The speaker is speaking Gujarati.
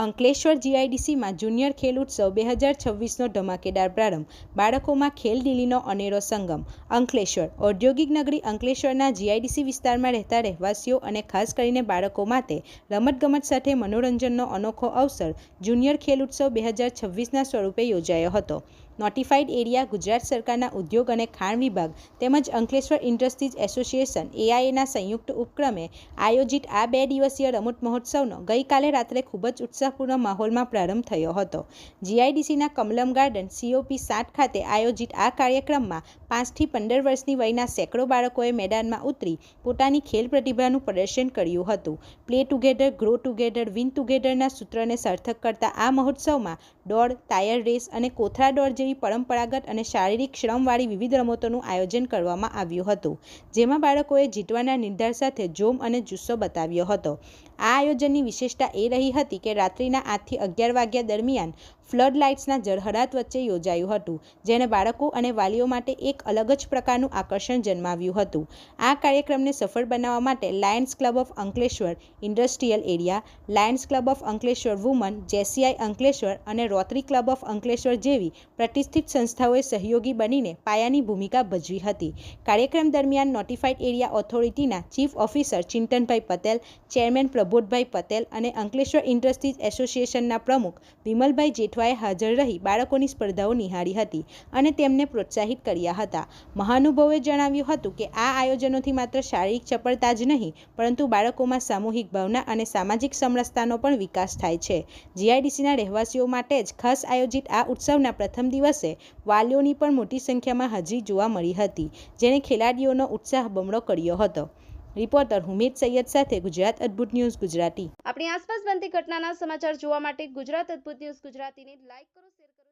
અંકલેશ્વર જીઆઈડીસીમાં જુનિયર ખેલ ઉત્સવ 2026નો ધમાકેદાર પ્રારંભ, બાળકોમાં ખેલદિલીનો અનેરો સંગમ. અંકલેશ્વર ઔદ્યોગિક નગરી અંકલેશ્વરના જીઆઈડીસી વિસ્તારમાં રહેતા રહેવાસીઓ અને ખાસ કરીને બાળકો માટે રમતગમત સાથે મનોરંજનનો અનોખો અવસર જુનિયર ખેલ ઉત્સવ 2026ના સ્વરૂપે યોજાયો હતો. નોટિફાઈડ એરિયા ગુજરાત સરકારના ઉદ્યોગ અને ખાણ વિભાગ તેમજ અંકલેશ્વર ઇન્ડસ્ટ્રીઝ એસોસિએશન એઆઈએના સંયુક્ત ઉપક્રમે આયોજિત આ 2 દિવસીય રમત મહોત્સવનો ગઈકાલે રાત્રે ખૂબ જ ઉત્સાહપૂર્ણ માહોલમાં પ્રારંભ થયો હતો. જીઆઈડીસીના કમલમ ગાર્ડન COP 7 ખાતે આયોજિત આ કાર્યક્રમમાં 5 થી 15 વર્ષની વયના સેંકડો બાળકોએ મેદાનમાં ઉતરી પોતાની ખેલ પ્રતિભાનું પ્રદર્શન કર્યું હતું. Play together, grow together, win ટુગેધરના સૂત્રને સાર્થક કરતા આ મહોત્સવમાં દોડ, ટાયર રેસ અને કોથળા દોડ જેવી પરંપરાગત અને શારીરિક શ્રમવાળી વિવિધ રમતોનું આયોજન કરવામાં આવ્યું હતું, જેમાં બાળકોએ જીતવાના નિર્ધાર સાથે જોમ અને જુસ્સો બતાવ્યો હતો. આ આયોજનની વિશેષતા એ રહી હતી કે રાત્રિના 8 થી 11 વાગ્યા દરમિયાન ફ્લડ લાઇટ્સના ઝળહળાટ વચ્ચે યોજાયું હતું, જેણે બાળકો અને વાલીઓ માટે એક અલગ જ પ્રકારનું આકર્ષણ જન્માવ્યું હતું. આ કાર્યક્રમને સફળ બનાવવા માટે Lions club of Ankleshwar industrial area, Lions club of Ankleshwar woman, JCI Ankleshwar અને રોટરી ક્લબ ઓફ અંકલેશ્વર જેવી પ્રતિષ્ઠિત સંસ્થાઓએ સહયોગી બનીને પાયાની ભૂમિકા ભજવી હતી. કાર્યક્રમ દરમિયાન નોટિફાઈડ એરિયા ઓથોરિટીના chief officer Chintanbhai Patel, chairman Prabodhbhai Patel અને અંકલેશ્વર ઇન્ડસ્ટ્રીઝ એસોસિએશનના પ્રમુખ વિમલભાઈ જેઠવાએ હાજર રહી બાળકોની સ્પર્ધાઓ નિહાળી હતી અને તેમને પ્રોત્સાહિત કર્યા હતા. મહાનુભાવોએ જણાવ્યું હતું કે આ આયોજનોથી માત્ર શારીરિક ચપળતા જ નહીં, પરંતુ બાળકોમાં સામૂહિક ભાવના અને સામાજિક સમરસતાનો પણ વિકાસ થાય છે. જીઆઈડીસીના રહેવાસીઓ માટે જ ખાસ આયોજિત આ ઉત્સવના પ્રથમ દિવસે વાલીઓની પણ મોટી સંખ્યામાં હાજરી જોવા મળી હતી, જેણે ખેલાડીઓનો ઉત્સાહ બમણો કર્યો હતો. રિપોર્ટર હુમેદ સૈયદ સાથે ગુજરાત અદ્ભુત ન્યૂઝ ગુજરાતી. આપણી આસપાસ બનતી ઘટનાના સમાચાર જોવા માટે ગુજરાત અદ્ભુત ન્યૂઝ ગુજરાતીને લાઈક કરો, શેર કરો.